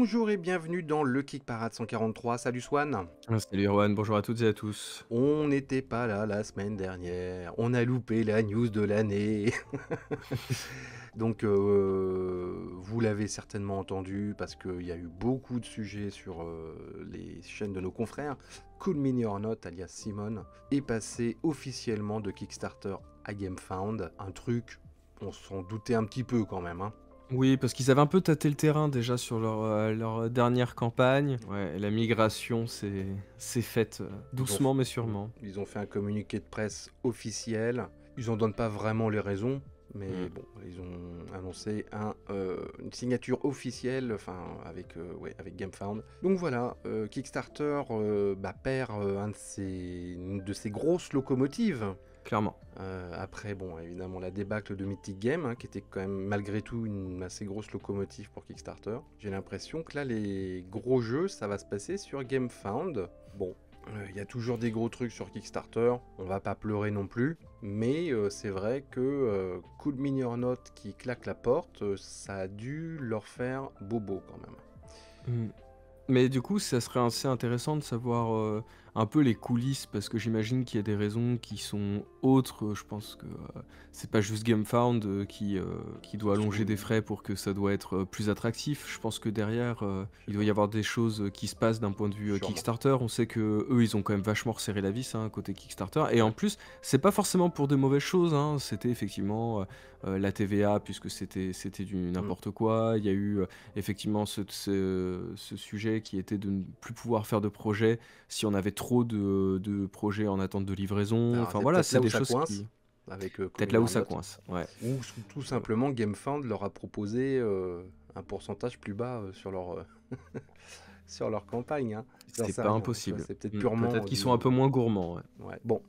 Bonjour et bienvenue dans le Kick Parade 143. Salut Swan. Salut Erwan, bonjour à toutes et à tous. On n'était pas là la semaine dernière. On a loupé la news de l'année. Donc, vous l'avez certainement entendu parce qu'il y a eu beaucoup de sujets sur les chaînes de nos confrères. Cool Mini or Not, alias Simon, est passé officiellement de Kickstarter à GameFound. Un truc, on s'en doutait un petit peu quand même, hein. Oui, parce qu'ils avaient un peu tâté le terrain déjà sur leur dernière campagne. Ouais, la migration s'est faite Ils ont, doucement mais sûrement. ils ont fait un communiqué de presse officiel. Ils en donnent pas vraiment les raisons, mais Mm. bon, ils ont annoncé une signature officielle, enfin avec GameFound. Donc voilà, Kickstarter perd une de ses grosses locomotives. Clairement. Après, bon, évidemment, la débâcle de Mythic Game, hein, qui était quand même malgré tout une assez grosse locomotive pour Kickstarter. J'ai l'impression que là, les gros jeux, ça va se passer sur GameFound. Bon, il y a toujours des gros trucs sur Kickstarter, on va pas pleurer non plus, mais c'est vrai que Cool Mini or Not qui claque la porte, ça a dû leur faire bobo quand même. Mm. Mais du coup, ça serait assez intéressant de savoir un peu les coulisses, parce que j'imagine qu'il y a des raisons qui sont autres. Je pense que c'est pas juste GameFound qui doit allonger des frais pour que ça doit être plus attractif. Je pense que derrière, il doit y avoir des choses qui se passent d'un point de vue Sûrement. Kickstarter. On sait que eux, ils ont quand même vachement resserré la vis côté Kickstarter. Et en plus, c'est pas forcément pour de mauvaises choses, hein. C'était effectivement la TVA, puisque c'était du n'importe quoi. Il y a eu effectivement ce sujet qui était de ne plus pouvoir faire de projets si on avait trop de projets en attente de livraison. Alors, Enfin c'est voilà, peut-être c'est là où des ça choses coince, qui... avec Cool Peut-être Mini là où or ça Not. coince, ouais. Ou tout simplement GameFound leur a proposé un pourcentage plus bas sur leur campagne, hein. J'en C'est sais pas rien, tu vois, impossible. c'est peut-être Peut-être purement qu'ils du... sont un peu moins gourmands, ouais. Ouais. Bon,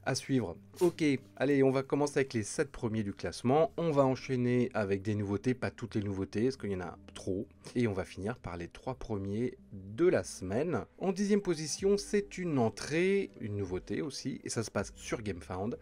à suivre. Ok, allez, on va commencer avec les 7 premiers du classement. On va enchaîner avec des nouveautés, pas toutes les nouveautés, parce qu'il y en a trop. Et on va finir par les 3 premiers de la semaine. En 10e position, c'est une entrée, une nouveauté aussi, et ça se passe sur GameFound.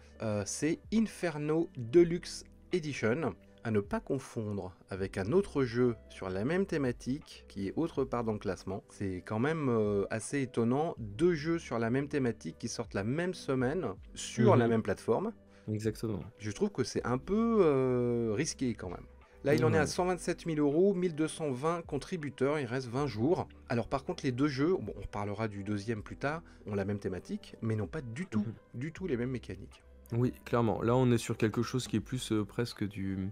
C'est Inferno Deluxe Edition. À ne pas confondre avec un autre jeu sur la même thématique qui est autre part dans le classement. C'est quand même assez étonnant, 2 jeux sur la même thématique qui sortent la même semaine sur la Mhm. même plateforme. Exactement. Je trouve que c'est un peu risqué quand même. Là, il en est à Ouais. 127 000 euros, 1220 contributeurs, il reste 20 jours. Alors par contre, les deux jeux, bon, on parlera du deuxième plus tard, ont la même thématique, mais n'ont pas Mhm. du tout les mêmes mécaniques. Oui, clairement. Là, on est sur quelque chose qui est plus presque du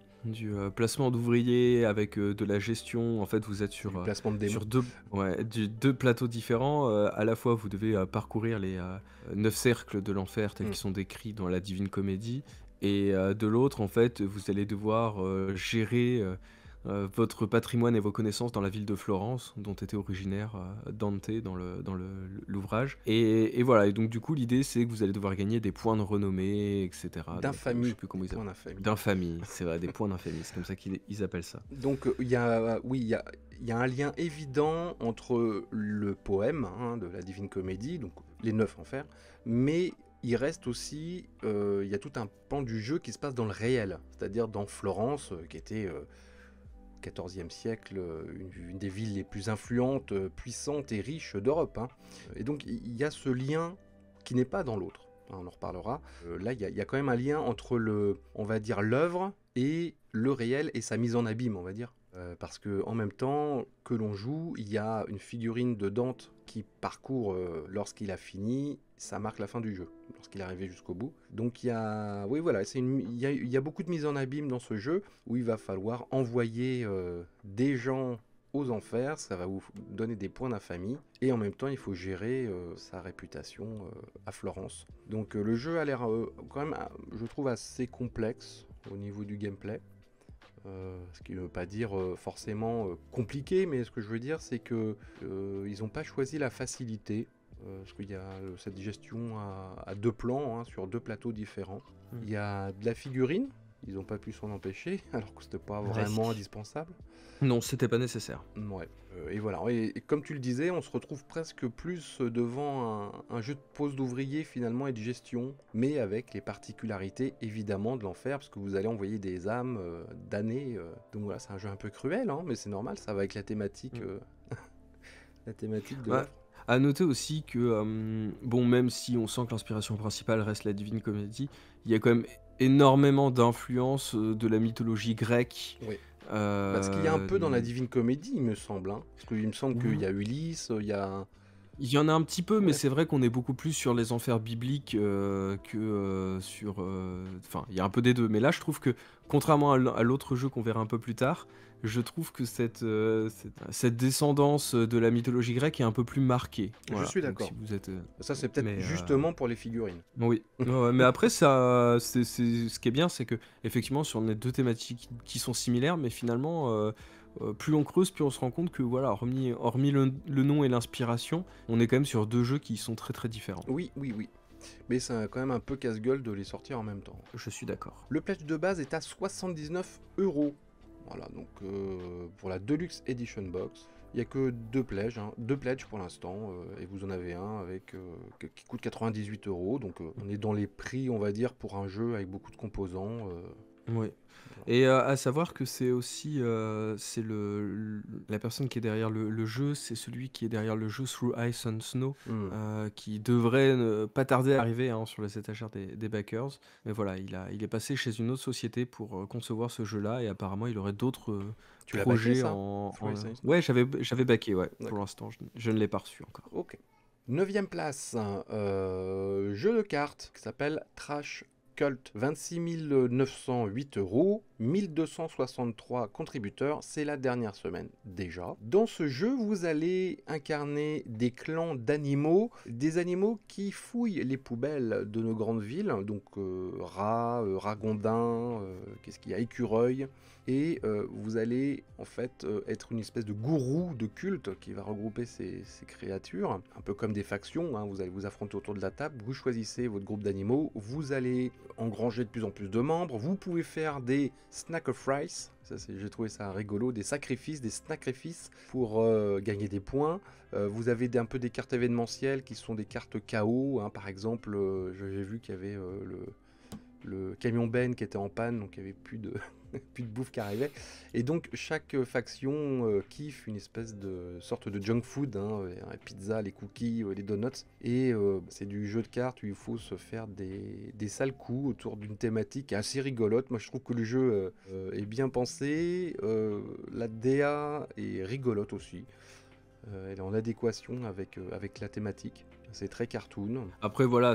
placement d'ouvriers avec de la gestion. En fait, vous êtes Du placement de démons. sur deux plateaux différents. À la fois, vous devez parcourir les 9 cercles de l'enfer tels Mm. qu'ils sont décrits dans la Divine Comédie. Et de l'autre, en fait, vous allez devoir gérer votre patrimoine et vos connaissances dans la ville de Florence, dont était originaire Dante l'ouvrage. Et voilà, et donc du coup, l'idée, c'est que vous allez devoir gagner des points de renommée, etc. Donc, je sais D'infamie. plus Des comment ils points appellent. d'infamie. D'infamie, c'est vrai, des points d'infamie, c'est comme ça qu'ils appellent ça. Donc il y a, oui, il y a un lien évident entre le poème hein, de la Divine Comédie, donc les 9 enfers, mais il reste aussi, il y a tout un pan du jeu qui se passe dans le réel, c'est-à-dire dans Florence, qui était au XIVe siècle, une des villes les plus influentes, puissantes et riches d'Europe, hein. Et donc il y a ce lien qui n'est pas dans l'autre. Hein, on en reparlera. Là, il y a quand même un lien entre on va dire, l'œuvre et le réel et sa mise en abîme, on va dire. Parce que en même temps que l'on joue, il y a une figurine de Dante qui parcourt lorsqu'il a fini, ça marque la fin du jeu, lorsqu'il est arrivé jusqu'au bout. Donc il y a, oui voilà, il y a beaucoup de mise en abîme dans ce jeu où il va falloir envoyer des gens aux enfers, ça va vous donner des points d'infamie, et en même temps il faut gérer sa réputation à Florence. Donc le jeu a l'air quand même, je trouve, assez complexe au niveau du gameplay. Ce qui ne veut pas dire forcément compliqué, mais ce que je veux dire c'est que ils n'ont pas choisi la facilité, parce qu'il y a cette gestion à deux plans, hein, sur deux plateaux différents. Il y a de la figurine, ils n'ont pas pu s'en empêcher, alors que c'était pas vraiment Ouais. indispensable. Non, c'était pas nécessaire. Ouais. Et voilà, et comme tu le disais, on se retrouve presque plus devant un jeu de pose d'ouvrier finalement et de gestion, mais avec les particularités évidemment de l'enfer, parce que vous allez envoyer des âmes damnées. Donc voilà, c'est un jeu un peu cruel, hein, mais c'est normal, ça va avec la thématique la thématique de Ouais. l'œuvre. À noter aussi que, bon, même si on sent que l'inspiration principale reste la Divine Comédie, il y a quand même énormément d'influences, de la mythologie grecque, Oui. Parce qu'il y a un peu dans la hem, Divine Comédie, il me semble, hein. Parce qu'il me semble qu'il y a Ulysse, il y a... il y en a un petit peu, mais Ouais. c'est vrai qu'on est beaucoup plus sur les enfers bibliques, que, sur, enfin, il y a un peu des 2. Mais là, je trouve que contrairement à l'autre jeu qu'on verra un peu plus tard, je trouve que cette descendance, de la mythologie grecque est un peu plus marquée. Je Voilà, suis donc si d'accord. vous êtes, Ça, c'est peut-être mais, justement pour les figurines. oui. Ouais, ouais, mais après ça, c'est ce qui est bien, c'est qu'effectivement sur les 2 thématiques qui sont similaires, mais finalement, plus on creuse, plus on se rend compte que voilà, hormis le nom et l'inspiration, on est quand même sur 2 jeux qui sont très, très différents. Oui, oui, oui. Mais c'est quand même un peu casse-gueule de les sortir en même temps. Je suis d'accord. Le pledge de base est à 79 €. Voilà, donc pour la Deluxe Edition Box, il n'y a que 2 pledges, hein, 2 pledges pour l'instant, et vous en avez un avec qui coûte 98 €. Donc on est dans les prix, on va dire, pour un jeu avec beaucoup de composants. Oui. Voilà. Et à savoir que c'est aussi, c'est la personne qui est derrière le jeu, c'est celui qui est derrière le jeu Through Ice and Snow, qui devrait ne pas tarder à arriver, hein, sur les étagères des backers. Mais voilà, il est passé chez une autre société pour, concevoir ce jeu-là et apparemment il aurait d'autres, Tu l'as backé projets ça? Through Ice and Snow? ouais, j'avais backé, ouais. Pour D'accord. l'instant, je ne l'ai pas reçu encore. Ok. 9e place, jeu de cartes qui s'appelle Trash Cult, 26 908 €, 1263 contributeurs, c'est la dernière semaine déjà. Dans ce jeu, vous allez incarner des clans d'animaux, des animaux qui fouillent les poubelles de nos grandes villes, donc rats, ragondins, qu'est-ce qu'il y a, écureuils, et vous allez en fait être une espèce de gourou de culte qui va regrouper ces créatures, un peu comme des factions, hein. Vous allez vous affronter autour de la table, vous choisissez votre groupe d'animaux, vous allez engranger de plus en plus de membres, vous pouvez faire des sacrifices, j'ai trouvé ça rigolo, des sacrifices, des sacrifices pour gagner des points. Vous avez un peu des cartes événementielles qui sont des cartes KO, hein. Par exemple, j'ai vu qu'il y avait le camion Ben qui était en panne, donc il n'y avait plus de, plus de bouffe qui arrivait. Et donc chaque faction kiffe une espèce de sorte de junk food, hein, les pizzas, les cookies, les donuts. Et c'est du jeu de cartes où il faut se faire des sales coups autour d'une thématique assez rigolote. Moi je trouve que le jeu est bien pensé, la DA est rigolote aussi. Elle est en adéquation avec la thématique. C'est très cartoon. Après voilà,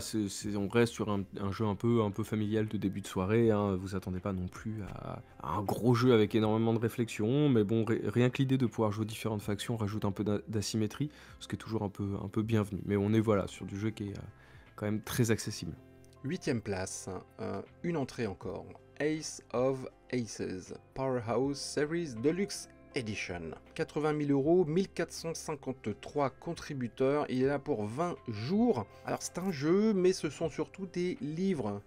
on reste sur un jeu un peu familial de début de soirée, hein. Vous attendez pas non plus à un gros jeu avec énormément de réflexion, mais bon, rien que l'idée de pouvoir jouer différentes factions rajoute un peu d'asymétrie, ce qui est toujours un peu bienvenu. Mais on est voilà sur du jeu qui est quand même très accessible. 8e place, une entrée encore. Ace of Aces, Powerhouse Series Deluxe Edition. 80 000 €, 1453 contributeurs, il est là pour 20 jours. Alors c'est un jeu, mais ce sont surtout des livres.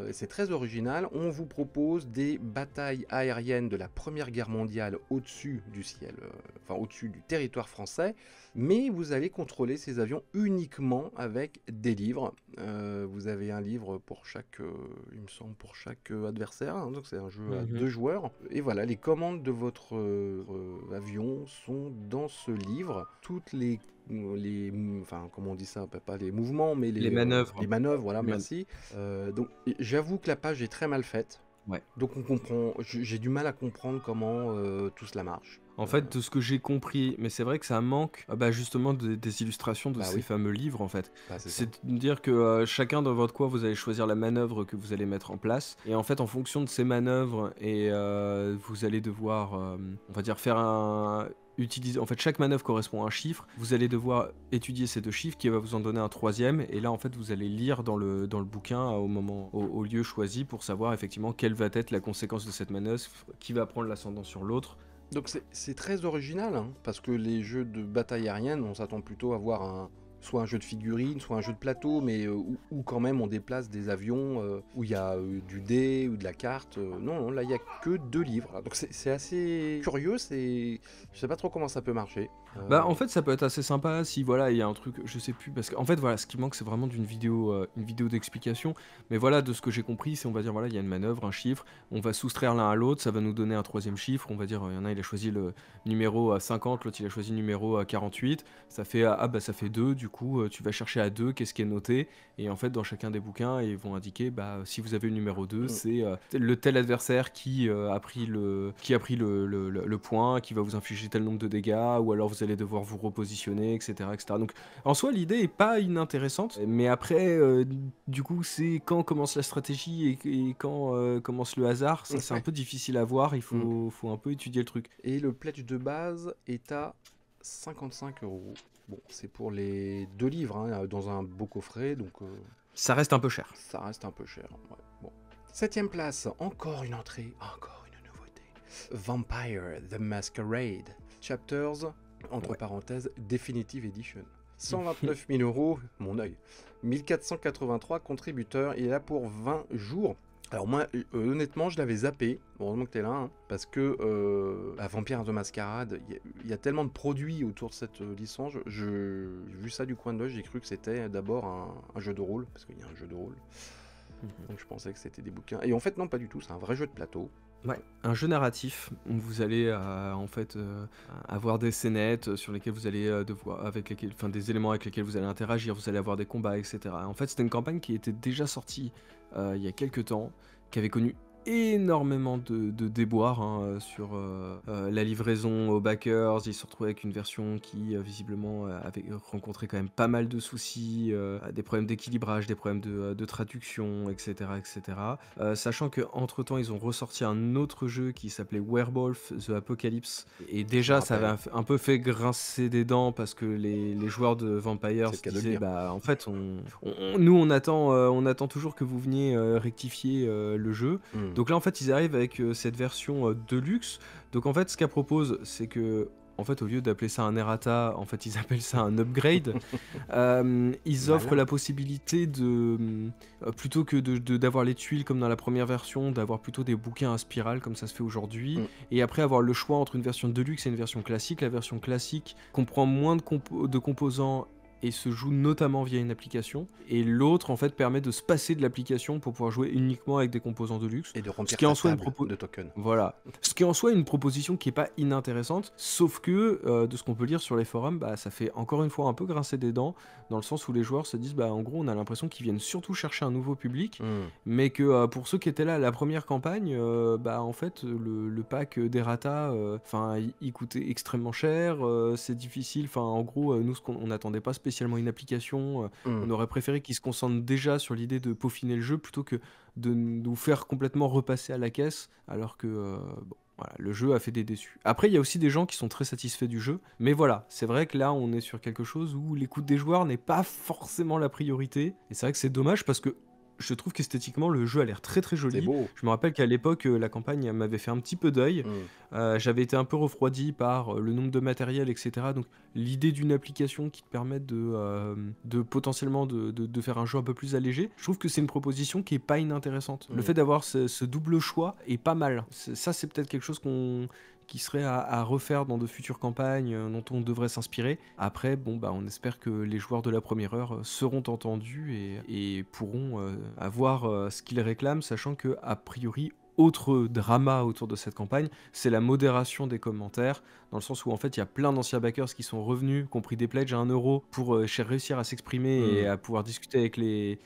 Et c'est très original, on vous propose des batailles aériennes de la Première Guerre mondiale au-dessus du ciel, enfin au-dessus du territoire français, mais vous allez contrôler ces avions uniquement avec des livres. Vous avez un livre pour chaque, il me semble, pour chaque adversaire, hein, donc c'est un jeu à 2 joueurs. Et voilà, les commandes de votre avion sont dans ce livre. Toutes les enfin comment on dit ça, pas les mouvements, mais Les manœuvres. les manœuvres, voilà, merci. Donc j'avoue que la page est très mal faite. Ouais. Donc on comprend, j'ai du mal à comprendre comment tout cela marche. En fait, de ce que j'ai compris, mais c'est vrai que ça manque justement des illustrations de ces oui. fameux livres en fait. Bah, c'est ça. C'est de dire que chacun dans votre coin, vous allez choisir la manœuvre que vous allez mettre en place. Et en fait, en fonction de ces manœuvres, vous allez devoir, on va dire, utiliser. En fait, chaque manœuvre correspond à un chiffre. Vous allez devoir étudier ces 2 chiffres qui va vous en donner un 3e. Et là, en fait, vous allez lire dans le bouquin au lieu choisi pour savoir effectivement quelle va être la conséquence de cette manœuvre, qui va prendre l'ascendant sur l'autre. Donc c'est très original, hein, parce que les jeux de bataille aérienne, on s'attend plutôt à voir soit un jeu de figurines, soit un jeu de plateau, mais où quand même on déplace des avions, où il y a du dé ou de la carte. Non, là il n'y a que 2 livres. Donc c'est assez curieux, je sais pas trop comment ça peut marcher. Bah, en Euh, fait, ça peut être assez sympa si voilà, il y a un truc, je sais plus, parce qu'en fait, voilà, ce qui manque, c'est vraiment une vidéo d'explication. Mais voilà, de ce que j'ai compris, c'est on va dire voilà, il y a une manœuvre, un chiffre, on va soustraire l'un à l'autre, ça va nous donner un troisième chiffre. On va dire, il y en a, il a choisi le numéro à 50, l'autre il a choisi le numéro à 48. Ça fait bah ça fait 2, du coup, tu vas chercher à 2, qu'est-ce qui est noté. Et en fait, dans chacun des bouquins, ils vont indiquer bah si vous avez le numéro 2, mm. c'est le tel adversaire qui a pris le point, qui va vous infliger tel nombre de dégâts, ou alors vous allez devoir vous repositionner, etc., etc. Donc en soi, l'idée est pas inintéressante, mais après, du coup, c'est quand commence la stratégie et quand commence le hasard, ça c'est un Ouais. peu difficile à voir, Mm. faut un peu étudier le truc. Et le pledge de base est à 55 €. Bon, c'est pour les 2 livres, hein, dans un beau coffret, donc Ça reste un peu cher. ça reste un peu cher. Ouais. Bon. 7ème place, encore une entrée, encore une nouveauté. Vampire the Masquerade. Chapters, entre Ouais. parenthèses, Definitive Edition. 129 000 €, mon œil. 1483 contributeurs, il est là pour 20 jours. Alors moi, honnêtement, je l'avais zappé, heureusement que t'es là, hein, parce que à Vampire the Masquerade, il y a tellement de produits autour de cette licence, j'ai vu ça du coin de l'œil, j'ai cru que c'était d'abord un jeu de rôle, parce qu'il y a un jeu de rôle, donc je pensais que c'était des bouquins. Et en fait, non, pas du tout, c'est un vrai jeu de plateau. Ouais, un jeu narratif où vous allez en fait avoir des scénettes sur lesquelles vous allez devoir, avec lesquelles, enfin des éléments avec lesquels vous allez interagir, vous allez avoir des combats, etc. En fait, c'était une campagne qui était déjà sortie il y a quelques temps, qui avait connu énormément de déboires hein, sur la livraison aux backers. Ils se retrouvaient avec une version qui visiblement avait rencontré quand même pas mal de soucis, des problèmes d'équilibrage, des problèmes de traduction, etc., etc. Sachant que entre temps ils ont ressorti un autre jeu qui s'appelait Werewolf the Apocalypse, et Je me déjà ça avait rappelle, un peu fait grincer des dents parce que les joueurs de Vampire c'est le se cas de le disaient dire. bah en fait nous on attend toujours que vous veniez rectifier le jeu. Hmm. Donc là, en fait, ils arrivent avec cette version Deluxe. Donc en fait, ce qu'elle propose, c'est que, en fait, au lieu d'appeler ça un errata, en fait, ils appellent ça un upgrade. Ils offrent Malin. la possibilité de, plutôt que d'avoir les tuiles comme dans la première version, d'avoir plutôt des bouquins à spirale comme ça se fait aujourd'hui. Hmm. Et après, avoir le choix entre une version Deluxe et une version classique. La version classique comprend moins de composants et se joue notamment via une application. Et l'autre, en fait, permet de se passer de l'application pour pouvoir jouer uniquement avec des composants de luxe. Et de Ce remplir qui est ta en soi table de tokens. voilà. Ce qui est en soi une proposition qui est pas inintéressante, sauf que, de ce qu'on peut lire sur les forums, bah, ça fait encore une fois un peu grincer des dents, dans le sens où les joueurs se disent, bah, en gros, on a l'impression qu'ils viennent surtout chercher un nouveau public, Hmm. mais que pour ceux qui étaient là à la première campagne, bah, en fait, le pack d'Errata, enfin, il coûtait extrêmement cher, c'est difficile, enfin, en gros, nous, on n'attendait pas spécialement une application, Hmm. on aurait préféré qu'ils se concentrent déjà sur l'idée de peaufiner le jeu plutôt que de nous faire complètement repasser à la caisse, alors que bon, voilà, le jeu a fait des déçus. Après, il y a aussi des gens qui sont très satisfaits du jeu, mais voilà, c'est vrai que là, on est sur quelque chose où l'écoute des joueurs n'est pas forcément la priorité, et c'est vrai que c'est dommage parce que je trouve qu'esthétiquement, le jeu a l'air très très C'est joli. beau. Je me rappelle qu'à l'époque, la campagne m'avait fait un petit peu d'œil. Hmm. J'avais été un peu refroidi par le nombre de matériel, etc. Donc l'idée d'une application qui te permette de potentiellement de faire un jeu un peu plus allégé, je trouve que c'est une proposition qui est pas inintéressante. Le Hmm. fait d'avoir ce double choix est pas mal. Ça, c'est peut-être quelque chose qui serait à refaire dans de futures campagnes dont on devrait s'inspirer. Après, bon, bah, on espère que les joueurs de la première heure seront entendus et pourront avoir ce qu'ils réclament, sachant que a priori, autre drama autour de cette campagne, c'est la modération des commentaires, dans le sens où en fait il y a plein d'anciens backers qui sont revenus, qui ont pris des pledges à 1 € pour réussir à s'exprimer et Hmm. à pouvoir discuter avec les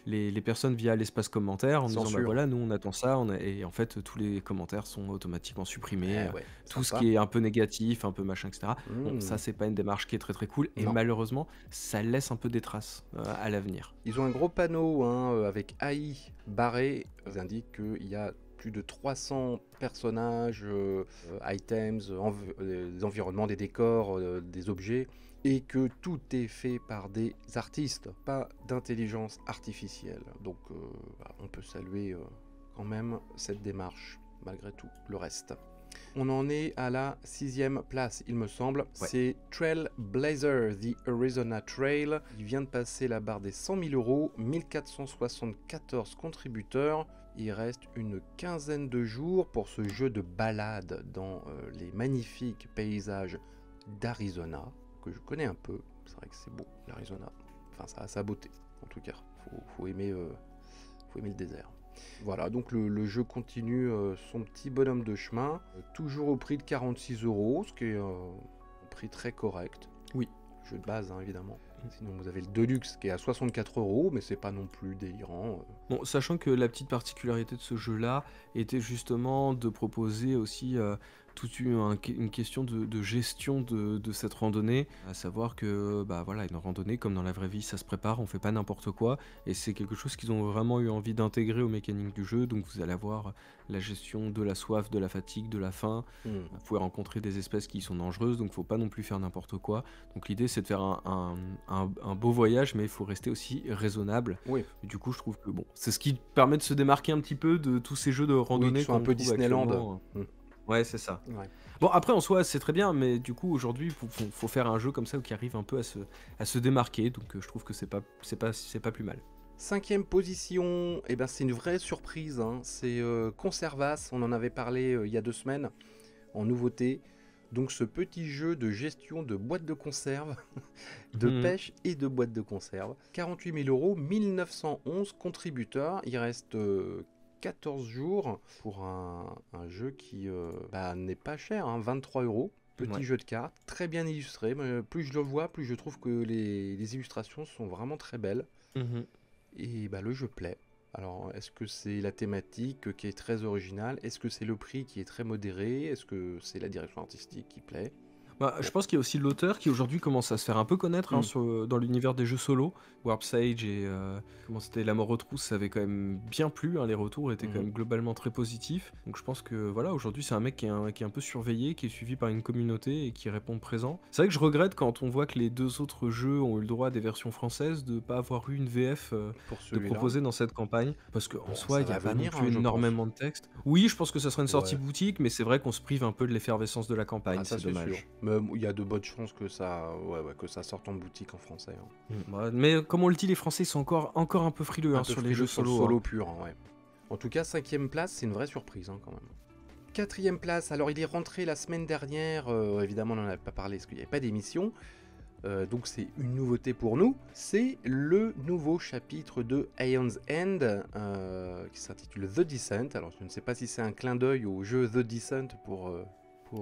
personnes via l'espace commentaire en disant bah Censure. voilà, nous on attend ça, et en fait tous les commentaires sont automatiquement supprimés, Eh ouais, tout ce sympa. qui est un peu négatif, un peu machin, etc. Bon, ça Hmm. c'est pas une démarche qui est très très cool, et Non. malheureusement ça laisse un peu des traces à l'avenir. Ils ont un gros panneau hein, avec AI barré. Ils indiquent qu'il y a plus de 300 personnages, items, des environnements, des décors, des objets, et que tout est fait par des artistes, pas d'intelligence artificielle. Donc on peut saluer quand même cette démarche, malgré tout le reste. On en est à la 6ème place, il me semble. Ouais. C'est Trailblazer, The Arizona Trail. Il vient de passer la barre des 100 000 €, 1474 contributeurs. Il reste une quinzaine de jours pour ce jeu de balade dans les magnifiques paysages d'Arizona. que je connais un peu. C'est vrai que c'est beau, l'Arizona. Enfin, ça a sa beauté, en tout cas. Faut aimer le désert. Voilà, donc le jeu continue son petit bonhomme de chemin, toujours au prix de 46 €, ce qui est un prix très correct. Oui. Jeu de base, hein, évidemment. Sinon, vous avez le Deluxe qui est à 64 €, mais c'est pas non plus délirant. Bon, sachant que la petite particularité de ce jeu-là était justement de proposer aussi une question de gestion de cette randonnée, à savoir que bah voilà, une randonnée comme dans la vraie vie, ça se prépare, on fait pas n'importe quoi, et c'est quelque chose qu'ils ont vraiment eu envie d'intégrer aux mécaniques du jeu. Donc vous allez avoir la gestion de la soif, de la fatigue, de la faim. Vous pouvez rencontrer des espèces qui sont dangereuses, donc faut pas non plus faire n'importe quoi. Donc l'idée c'est de faire un beau voyage, mais il faut rester aussi raisonnable. Oui, Et du coup, je trouve que bon, c'est ce qui permet de se démarquer un petit peu de tous ces jeux de oui, randonnée qui sont un qu'on peu trouve Disneyland. actuellement. Ouais, c'est ça. Ouais. Bon, après, en soi, c'est très bien, mais du coup, aujourd'hui, faut faire un jeu comme ça qui arrive un peu à se démarquer. Donc, je trouve que c'est pas plus mal. 5e position, eh ben, c'est une vraie surprise, hein. C'est Conservas, on en avait parlé il y a 2 semaines, en nouveauté. Donc ce petit jeu de gestion de boîtes de conserve, de Mhm. pêche et de boîtes de conserve. 48 000 €, 1911 contributeurs, il reste 14 jours pour un jeu qui n'est pas cher, hein, 23 €. Petit Ouais. jeu de cartes, très bien illustré. Mais plus je le vois, plus je trouve que les illustrations sont vraiment très belles. Mhm. Et bah, le jeu plaît. Alors, est-ce que c'est la thématique qui est très originale? Est-ce que c'est le prix qui est très modéré? Est-ce que c'est la direction artistique qui plaît? Bah, je pense qu'il y a aussi l'auteur qui aujourd'hui commence à se faire un peu connaître hein, dans l'univers des jeux solo. Warp Sage et comment c'était La Mort aux Trousses, ça avait quand même bien plu, hein, les retours étaient quand même globalement très positifs. Donc je pense que voilà, aujourd'hui c'est un mec qui est un peu surveillé, qui est suivi par une communauté et qui répond présent. C'est vrai que je regrette quand on voit que les deux autres jeux ont eu le droit à des versions françaises de pas avoir eu une VF Pour de celui-là. proposer dans cette campagne, parce qu'en Bon, soi ça il n'y a va pas venir, non plus hein, je énormément de texte. Oui, je pense que ça sera une sortie Ouais. boutique, mais c'est vrai qu'on se prive un peu de l'effervescence de la campagne, Ah, ça c'est c'est sûr. dommage. Mais il y a de bonnes chances que que ça sorte en boutique en français, hein. Ouais, mais comme on le dit, les Français sont encore un peu frileux Un hein, peu sur les frileux jeux sur le solo. solo Hein. pur, hein, ouais. En tout cas, 5e place, c'est une vraie surprise, hein, quand même. 4e place, alors il est rentré la semaine dernière, évidemment on n'en avait pas parlé parce qu'il n'y avait pas d'émission, donc c'est une nouveauté pour nous, c'est le nouveau chapitre de Aeon's End, qui s'intitule The Descent. Alors je ne sais pas si c'est un clin d'œil au jeu The Descent pour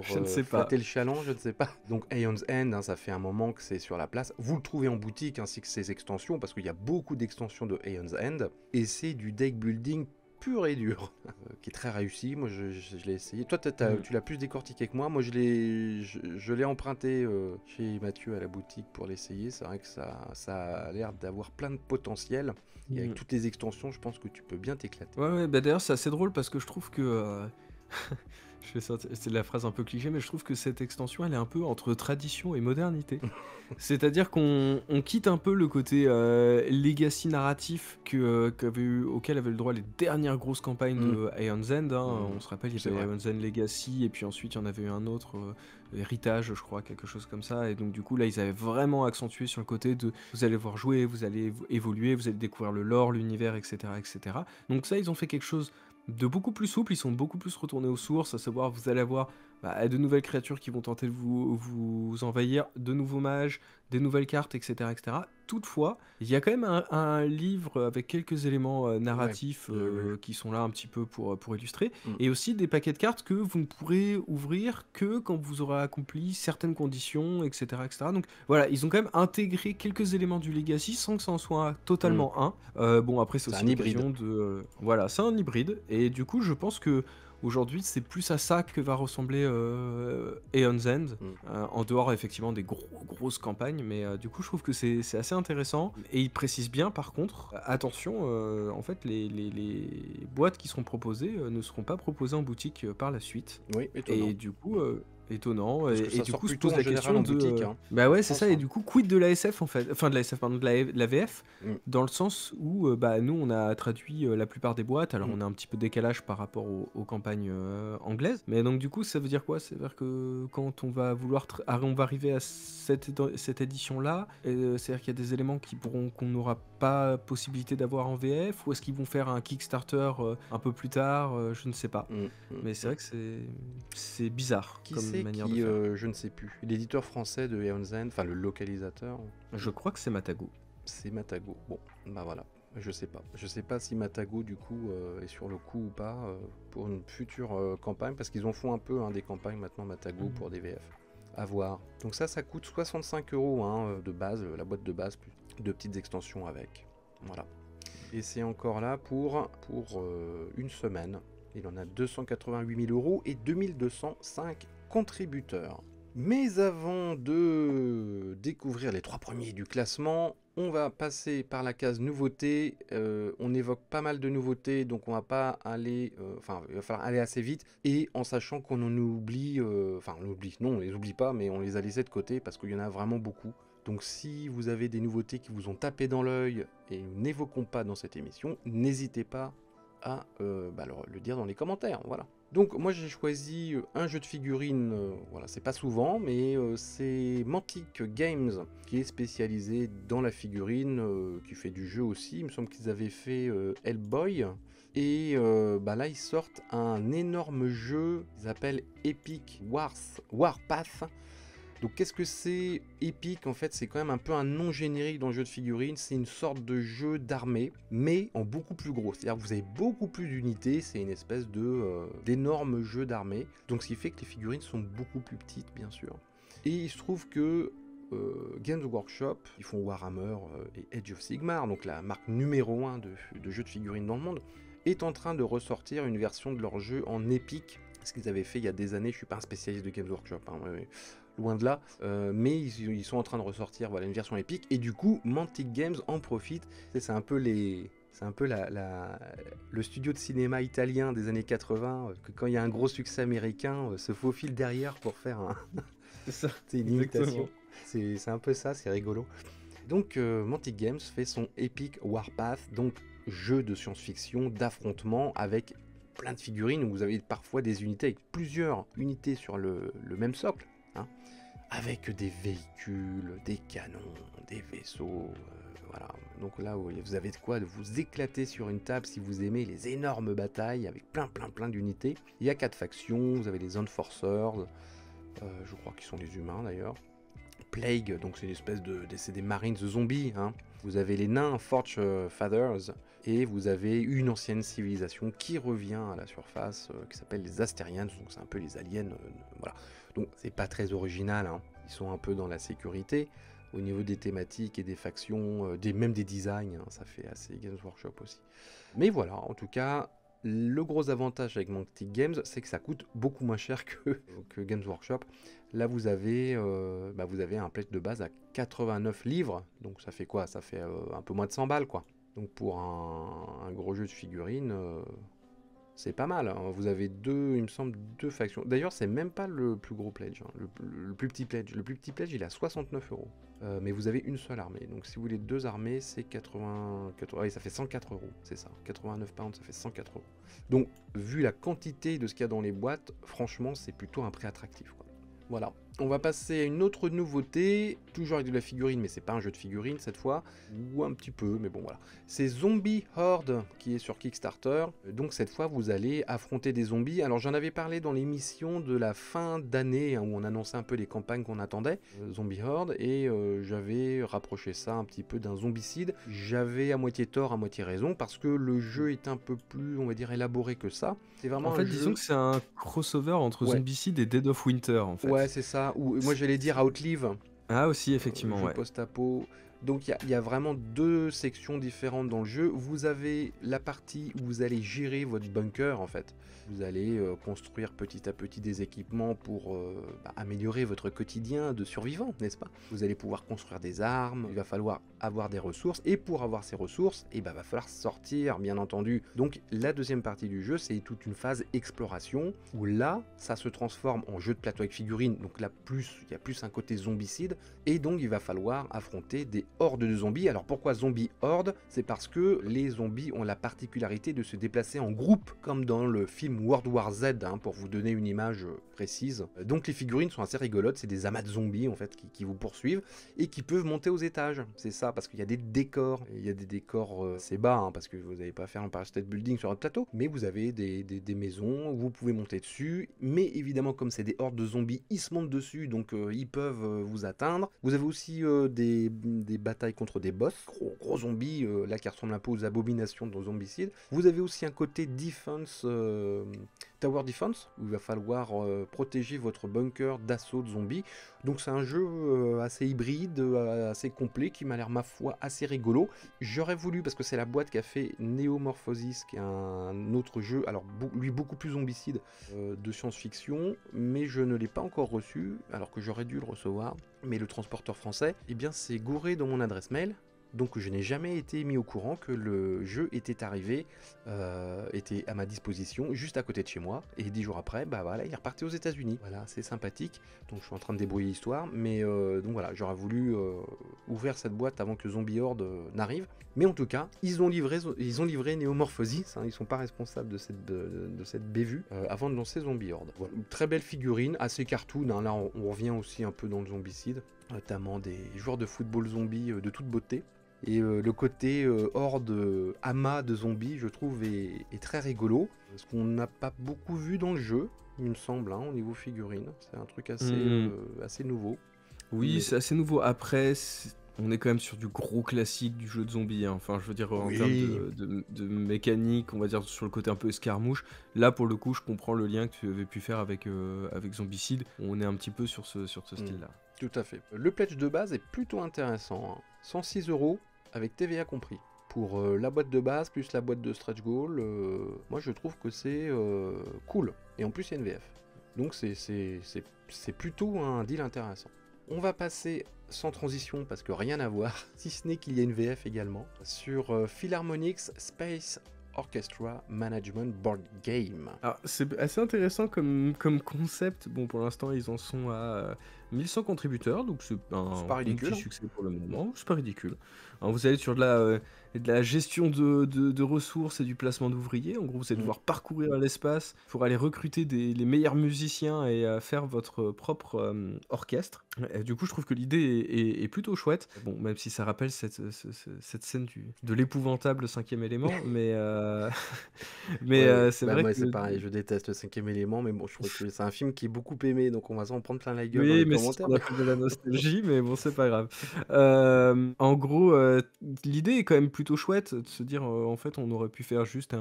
Je ne sais pas. flatter le chaland, je ne sais pas. Donc Aeon's End, hein, ça fait un moment que c'est sur la place. Vous le trouvez en boutique ainsi que ses extensions, parce qu'il y a beaucoup d'extensions de Aeon's End, et c'est du deck building pur et dur, qui est très réussi. Moi, je l'ai essayé. Toi, tu l'as plus décortiqué que moi. Moi, je l'ai emprunté chez Mathieu à la boutique pour l'essayer. C'est vrai que ça a l'air d'avoir plein de potentiel. Et avec toutes les extensions, je pense que tu peux bien t'éclater. Ouais, bah d'ailleurs c'est assez drôle parce que je trouve que... c'est la phrase un peu cliché, mais je trouve que cette extension, elle est un peu entre tradition et modernité. C'est-à-dire qu'on quitte un peu le côté legacy narratif auquel avaient le droit les dernières grosses campagnes de Aeon's End. Hein. On se rappelle, il y avait Aeon's End Legacy, et puis ensuite il y en avait eu un autre, Héritage, je crois, quelque chose comme ça. Et donc du coup, là, ils avaient vraiment accentué sur le côté de vous allez voir jouer, vous allez évoluer, vous allez découvrir le lore, l'univers, etc., etc. Donc ça, ils ont fait quelque chose de beaucoup plus souple, ils sont beaucoup plus retournés aux sources, à savoir vous allez avoir de nouvelles créatures qui vont tenter de vous envahir, de nouveaux mages, des nouvelles cartes, etc. etc. Toutefois, il y a quand même un livre avec quelques éléments narratifs qui sont là un petit peu pour illustrer, et aussi des paquets de cartes que vous ne pourrez ouvrir que quand vous aurez accompli certaines conditions, etc. etc. Donc voilà, ils ont quand même intégré quelques éléments du Legacy sans que ça en soit totalement bon, après c'est aussi un hybride. l'occasion de... voilà, c'est un hybride, et du coup je pense que aujourd'hui, c'est plus à ça que va ressembler Aeon's End, en dehors effectivement des grosses campagnes, mais du coup je trouve que c'est assez intéressant, et il précise bien par contre, attention, en fait les boîtes qui seront proposées ne seront pas proposées en boutique par la suite, Oui, étonnant. et du coup... étonnant, parce que et ça du sort coup se plutôt pose en la général question en de... boutique, hein, bah ouais, en c'est France, ça, et hein. du coup quid de l'ASF en fait, enfin de l'ASF, pardon, de la VF, dans le sens où nous on a traduit la plupart des boîtes, alors on a un petit peu de décalage par rapport aux campagnes anglaises, mais donc du coup ça veut dire quoi? Ça veut dire que quand on va vouloir on va arriver à cette édition là, c'est-à-dire qu'il y a des éléments qu'on n'aura pas possibilité d'avoir en VF, ou est-ce qu'ils vont faire un Kickstarter un peu plus tard, je ne sais pas, mais c'est vrai que c'est bizarre. Qui comme... sait, c'est manière de qui faire. Je ne sais plus. L'éditeur français de Eon Zen, enfin le localisateur, Je crois que c'est Matago. c'est Matago. Bon, bah voilà. Je sais pas. Je sais pas si Matago du coup est sur le coup ou pas pour une future campagne parce qu'ils en font un peu des campagnes maintenant Matago pour des VF. À voir. Donc ça coûte 65 € de base, la boîte de base, plus deux petites extensions avec. Voilà. Et c'est encore là pour une semaine. Il en a 288 000 € et 2205 contributeurs. Mais avant de découvrir les 3 premiers du classement, on va passer par la case nouveautés. On évoque pas mal de nouveautés, donc on va pas aller... il va falloir aller assez vite. Et en sachant qu'on en oublie... non, on les oublie pas, mais on les a laissés de côté parce qu'il y en a vraiment beaucoup. Donc si vous avez des nouveautés qui vous ont tapé dans l'œil et nous n'évoquons pas dans cette émission, n'hésitez pas à le dire dans les commentaires, voilà. Donc moi j'ai choisi un jeu de figurines, voilà, c'est pas souvent, mais c'est Mantic Games qui est spécialisé dans la figurine, qui fait du jeu aussi. Il me semble qu'ils avaient fait Hellboy. Et là ils sortent un énorme jeu, ils appellent Epic Warpath. Donc qu'est-ce que c'est Epic? En fait, c'est quand même un peu un nom générique dans le jeu de figurines. C'est une sorte de jeu d'armée, mais en beaucoup plus gros. C'est-à-dire que vous avez beaucoup plus d'unités. C'est une espèce d'énorme jeu d'armée. Donc ce qui fait que les figurines sont beaucoup plus petites, bien sûr. Et il se trouve que Games Workshop, ils font Warhammer et Age of Sigmar, donc la marque numéro 1 de jeux de figurines dans le monde, est en train de ressortir une version de leur jeu en Epic. Ce qu'ils avaient fait il y a des années. Je suis pas un spécialiste de Games Workshop, loin de là, mais ils sont en train de ressortir une version épique, et du coup Mantic Games en profite. C'est un peu le studio de cinéma italien des années 80, que quand il y a un gros succès américain, se faufile derrière pour faire c'est une imitation. C'est un peu ça, c'est rigolo. Donc Mantic Games fait son Epic Warpath, donc jeu de science-fiction, d'affrontement avec plein de figurines où vous avez parfois des unités avec plusieurs unités sur le même socle. Avec des véhicules, des canons, des vaisseaux, voilà. Donc là, vous avez de quoi de vous éclater sur une table si vous aimez les énormes batailles avec plein d'unités. Il y a 4 factions, vous avez les Enforcers, je crois qu'ils sont les humains d'ailleurs. Plague, donc c'est une espèce c'est des Marines zombies. Vous avez les nains Forge Fathers, et vous avez une ancienne civilisation qui revient à la surface, qui s'appelle les Asterians, donc c'est un peu les aliens, voilà. Donc c'est pas très original, ils sont un peu dans la sécurité, au niveau des thématiques et des factions, même des designs, ça fait assez Games Workshop aussi. Mais voilà, en tout cas, le gros avantage avec Mantic Games, c'est que ça coûte beaucoup moins cher que Games Workshop. Là, vous avez un pledge de base à 89 livres, donc ça fait quoi? Ça fait un peu moins de 100 balles, quoi. Donc pour un gros jeu de figurines, c'est pas mal. Vous avez il me semble, deux factions. D'ailleurs, c'est même pas le plus gros pledge, le plus petit pledge. Le plus petit pledge, il est à 69 €. Mais vous avez une seule armée. Donc si vous voulez 2 armées, c'est 80... oui, ça fait 104 €, c'est ça. 89 pounds, ça fait 104 €. Donc, vu la quantité de ce qu'il y a dans les boîtes, franchement, c'est plutôt un prix attractif, quoi. Voilà. On va passer à une autre nouveauté, toujours avec de la figurine, mais c'est pas un jeu de figurine cette fois, ou un petit peu, mais bon voilà. C'est Zombie Horde qui est sur Kickstarter, donc cette fois vous allez affronter des zombies. Alors j'en avais parlé dans l'émission de la fin d'année, où on annonçait un peu les campagnes qu'on attendait, Zombie Horde, et j'avais rapproché ça un petit peu d'un zombicide. J'avais à moitié tort, à moitié raison, parce que le jeu est un peu plus, on va dire, élaboré que ça. C'est vraiment En fait, disons que c'est un crossover entre Zombicide et Dead of Winter, en fait. Ouais, c'est ça. Ou moi j'allais dire Outlive. Ah aussi, effectivement, jeu post-apo. Donc il y a vraiment 2 sections différentes dans le jeu. Vous avez la partie où vous allez gérer votre bunker, en fait. Vous allez construire petit à petit des équipements pour améliorer votre quotidien de survivant, n'est-ce pas? Vous allez pouvoir construire des armes, il va falloir avoir des ressources, et pour avoir ces ressources, va falloir sortir, bien entendu. Donc la deuxième partie du jeu, c'est toute une phase exploration, où là, ça se transforme en jeu de plateau avec figurines. Donc là, il y a plus un côté zombicide, et donc il va falloir affronter des hordes de zombies. Alors pourquoi zombie horde? C'est parce que les zombies ont la particularité de se déplacer en groupe, comme dans le film World War Z, pour vous donner une image précise. Donc les figurines sont assez rigolotes, c'est des amas de zombies en fait qui vous poursuivent et qui peuvent monter aux étages. C'est ça sympa parce qu'il y a des décors. Il y a des décors assez bas, hein, parce que vous n'allez pas faire un Empire State Building sur un plateau, mais vous avez des maisons où vous pouvez monter dessus. Mais évidemment, comme c'est des hordes de zombies, ils se montent dessus, donc ils peuvent vous atteindre. Vous avez aussi des batailles contre des boss, gros zombies, là qui ressemblent un peu aux abominations de Zombicide. Vous avez aussi un côté defense, tower defense, où il va falloir protéger votre bunker d'assaut de zombies. Donc c'est un jeu assez hybride, assez complet, qui m'a l'air, ma foi, assez rigolo. J'aurais voulu, parce que c'est la boîte qui a fait Neomorphosis, qui est un autre jeu, alors lui beaucoup plus zombicide, de science-fiction, mais je ne l'ai pas encore reçu, alors que j'aurais dû le recevoir. Mais le transporteur français, eh bien c'est gouré dans mon adresse mail. Donc je n'ai jamais été mis au courant que le jeu était arrivé, était à ma disposition juste à côté de chez moi. Et 10 jours après, bah voilà, il est reparti aux États-Unis. Voilà, c'est sympathique. Donc je suis en train de débrouiller l'histoire, mais donc voilà, j'aurais voulu ouvrir cette boîte avant que Zombie Horde n'arrive. Mais en tout cas, ils ont livré Neomorphosis, hein, ils sont pas responsables de cette bévue avant de lancer Zombie Horde. Voilà. Une très belle figurine, assez cartoon, hein. Là on revient aussi un peu dans le zombicide, notamment des joueurs de football zombies de toute beauté. Et le côté horde amas de zombies, je trouve, est très rigolo. Ce qu'on n'a pas beaucoup vu dans le jeu, il me semble, hein, au niveau figurine. C'est un truc assez nouveau. Oui, Mais- c'est assez nouveau. Après, on est quand même sur du gros classique du jeu de zombies, hein. Enfin, je veux dire, en Oui. termes de mécanique, on va dire sur le côté un peu escarmouche. Là, pour le coup, je comprends le lien que tu avais pu faire avec Zombicide. On est un petit peu sur ce style-là. Tout à fait. Le pledge de base est plutôt intéressant, hein. 106 € avec TVA compris. Pour la boîte de base plus la boîte de stretch goal, moi je trouve que c'est cool. Et en plus il y a une VF. Donc c'est plutôt un deal intéressant. On va passer sans transition parce que rien à voir, si ce n'est qu'il y a une VF également, sur Philharmonix Space Orchestra Management Board Game. Alors, c'est assez intéressant comme concept. Bon, pour l'instant, ils en sont à 1100 contributeurs, donc c'est un pas ridicule, petit hein. succès pour le moment. C'est pas ridicule. Alors, vous allez sur de la gestion de ressources et du placement d'ouvriers. En gros, vous allez devoir parcourir l'espace pour aller recruter les meilleurs musiciens et faire votre propre orchestre. Du coup, je trouve que l'idée est plutôt chouette. Bon, même si ça rappelle cette scène de l'épouvantable cinquième élément, mais c'est Bah, vrai moi que... c'est pareil, je déteste le cinquième élément, mais bon, je trouve que c'est un film qui est beaucoup aimé, donc on va s'en prendre plein la gueule dans Oui, les mais c'est ce commentaires. qu'on appelle de la nostalgie, mais bon, c'est pas grave. En gros, l'idée est quand même plutôt chouette de se dire, en fait, on aurait pu faire juste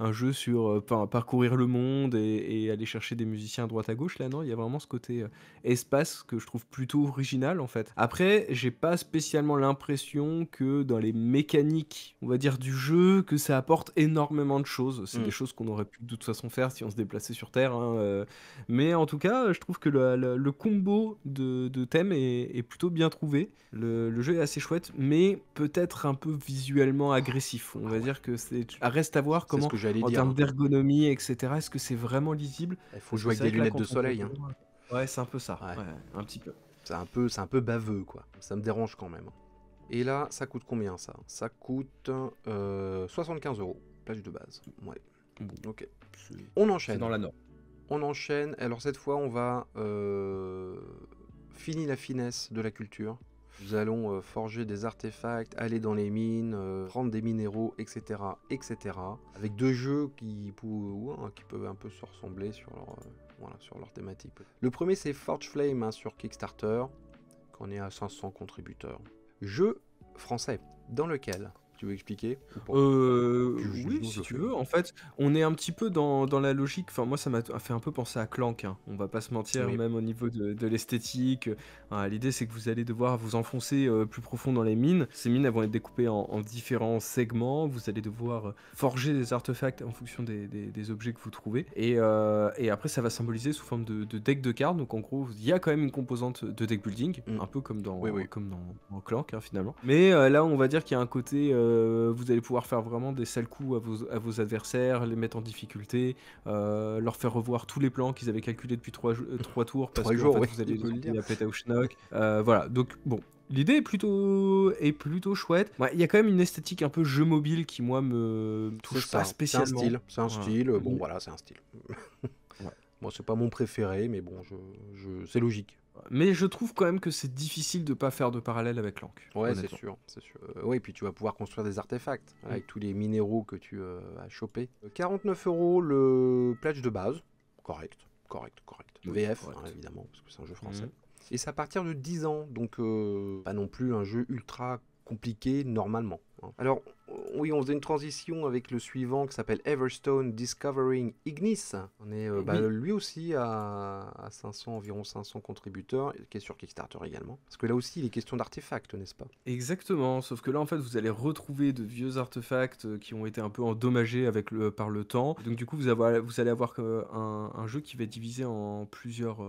un jeu sur parcourir le monde et aller chercher des musiciens à droite à gauche. Là, non, il y a vraiment ce côté espace que je trouve plutôt original, en fait. Après, j'ai pas spécialement l'impression que dans les mécaniques, on va dire, du jeu, que ça apporte énormément de choses. C'est des choses qu'on aurait pu de toute façon faire si on se déplaçait sur Terre, hein, mais en tout cas, je trouve que le combo de thèmes est plutôt bien trouvé. Le jeu est assez chouette, mais peut-être un peu visuellement agressif. On va dire que reste à voir C'est ce comment, que j'allais en dire, termes hein. d'ergonomie, etc., est-ce que c'est vraiment lisible? Il faut Parce jouer que avec c'est des vrai que là, lunettes quand de on soleil, hein. contourne- Ouais, c'est un peu ça. Ouais. Ouais, un petit peu. C'est un peu baveux, quoi. Ça me dérange quand même. Et là, ça coûte combien, ça? Ça coûte 75 €, plage de base. Ouais. Bon, Ok. On c'est enchaîne. dans la norme. On enchaîne. Alors cette fois, on va finir la finesse de la culture. Nous allons forger des artefacts, aller dans les mines, prendre des minéraux, etc., etc. Avec deux jeux qui peuvent un peu se ressembler sur leur thématique. Le premier, c'est Forge Flame, hein, sur Kickstarter, qu'on est à 500 contributeurs. Jeu français, dans lequel tu veux expliquer ou pas? Oui, si tu veux. En fait, on est un petit peu dans la logique. Enfin, moi, ça m'a fait un peu penser à Clank, hein. On va pas se mentir, Oui. même au niveau de l'esthétique. L'idée, c'est que vous allez devoir vous enfoncer plus profond dans les mines. Ces mines, elles vont être découpées en différents segments. Vous allez devoir forger des artefacts en fonction des objets que vous trouvez. Et après, ça va symboliser sous forme de deck de cartes. Donc, en gros, il y a quand même une composante de deck building, un peu comme dans Clank, hein, finalement. Mais là, on va dire qu'il y a un côté... vous allez pouvoir faire vraiment des sales coups à vos adversaires, les mettre en difficulté, leur faire revoir tous les plans qu'ils avaient calculés depuis 3 tours, parce que jours, en fait, oui, vous allez il faut les le envoyer dire. à péter au schnock. Voilà, donc bon. L'idée est plutôt chouette. Ouais, il y a quand même une esthétique un peu jeu mobile qui, moi, me touche C'est ça, pas spécialement. c'est un Voilà. style. Bon, voilà, c'est un style. Ouais. Bon, c'est pas mon préféré, mais bon, c'est logique. Mais je trouve quand même que c'est difficile de pas faire de parallèle avec l'Ankh, Ouais, c'est honnêtement. sûr, c'est sûr. Ouais, puis tu vas pouvoir construire des artefacts Mm. avec tous les minéraux que tu as chopés. 49 € le pledge de base. Correct, correct, correct. Oui, VF, hein, correct. évidemment, parce que c'est un jeu Mm. français. Et c'est à partir de 10 ans, donc pas non plus un jeu ultra compliqué normalement, hein. Alors, oui, on faisait une transition avec le suivant qui s'appelle Everstone Discovering Ignis. On est Oui, lui aussi à 500, environ 500 contributeurs, qui est sur Kickstarter également. Parce que là aussi, il est question d'artefacts, n'est-ce pas? exactement. Sauf que là, en fait, vous allez retrouver de vieux artefacts qui ont été un peu endommagés par le temps. Donc, du coup, vous allez avoir un jeu qui va être divisé en plusieurs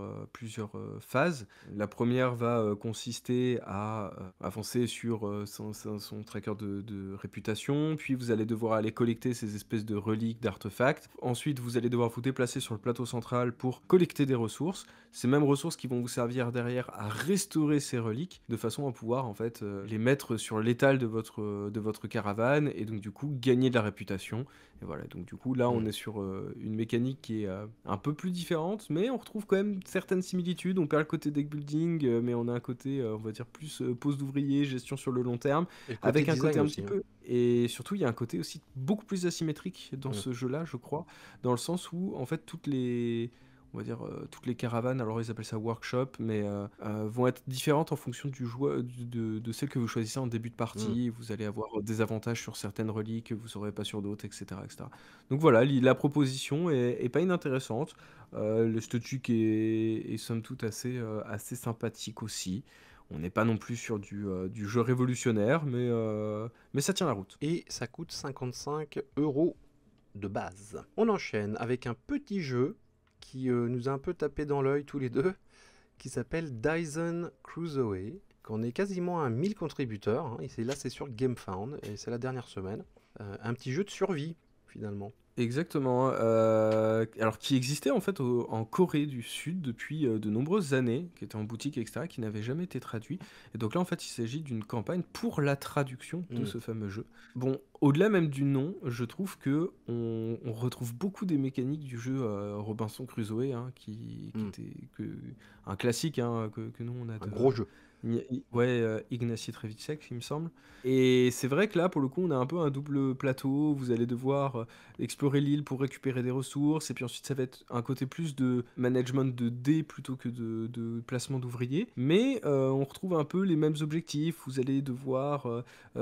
phases. La première va consister à avancer sur son tracker de réputation. Puis, vous allez devoir aller collecter ces espèces de reliques, d'artefacts. Ensuite, vous allez devoir vous déplacer sur le plateau central pour collecter des ressources. Ces mêmes ressources qui vont vous servir derrière à restaurer ces reliques de façon à pouvoir en fait les mettre sur l'étal de votre caravane et donc du coup gagner de la réputation. Et voilà, donc du coup là on Mm. est sur une mécanique qui est un peu plus différente, mais on retrouve quand même certaines similitudes. On perd le côté deck building, mais on a un côté on va dire plus pose d'ouvrier, gestion sur le long terme, Et le côté avec un côté design un aussi, petit hein. peu. Et surtout, il y a un côté aussi beaucoup plus asymétrique dans Mm. ce jeu-là, je crois, dans le sens où en fait on va dire, toutes les caravanes, alors ils appellent ça workshop, mais vont être différentes en fonction du joueur, de celle que vous choisissez en début de Mm. partie. Vous allez avoir des avantages sur certaines reliques que vous n'aurez pas sur d'autres, etc., etc. Donc voilà, la proposition est pas inintéressante. Le statut est somme toute assez sympathique aussi. On n'est pas non plus sur du jeu révolutionnaire, mais ça tient la route. Et ça coûte 55 € de base. On enchaîne avec un petit jeu qui nous a un peu tapé dans l'œil tous les deux, qui s'appelle Dyson Crusoe, qu'on est quasiment à 1000 contributeurs, hein, et là c'est sur GameFound, et c'est la dernière semaine. Un petit jeu de survie, finalement. Exactement. Alors qui existait en fait en Corée du Sud depuis de nombreuses années, qui était en boutique, etc., qui n'avait jamais été traduit. Et donc là, en fait, il s'agit d'une campagne pour la traduction de Mm. ce fameux jeu. Bon, au-delà même du nom, je trouve que on retrouve beaucoup des mécaniques du jeu Robinson Crusoe, hein, qui Mm. était un classique hein, que nous on a Un de gros jeu. Ouais, Ignacy Trzewiczek, il me semble. Et c'est vrai que là, pour le coup, on a un peu un double plateau. Vous allez devoir explorer l'île pour récupérer des ressources. Et puis ensuite, ça va être un côté plus de management de dés plutôt que de placement d'ouvriers. Mais on retrouve un peu les mêmes objectifs. Vous allez devoir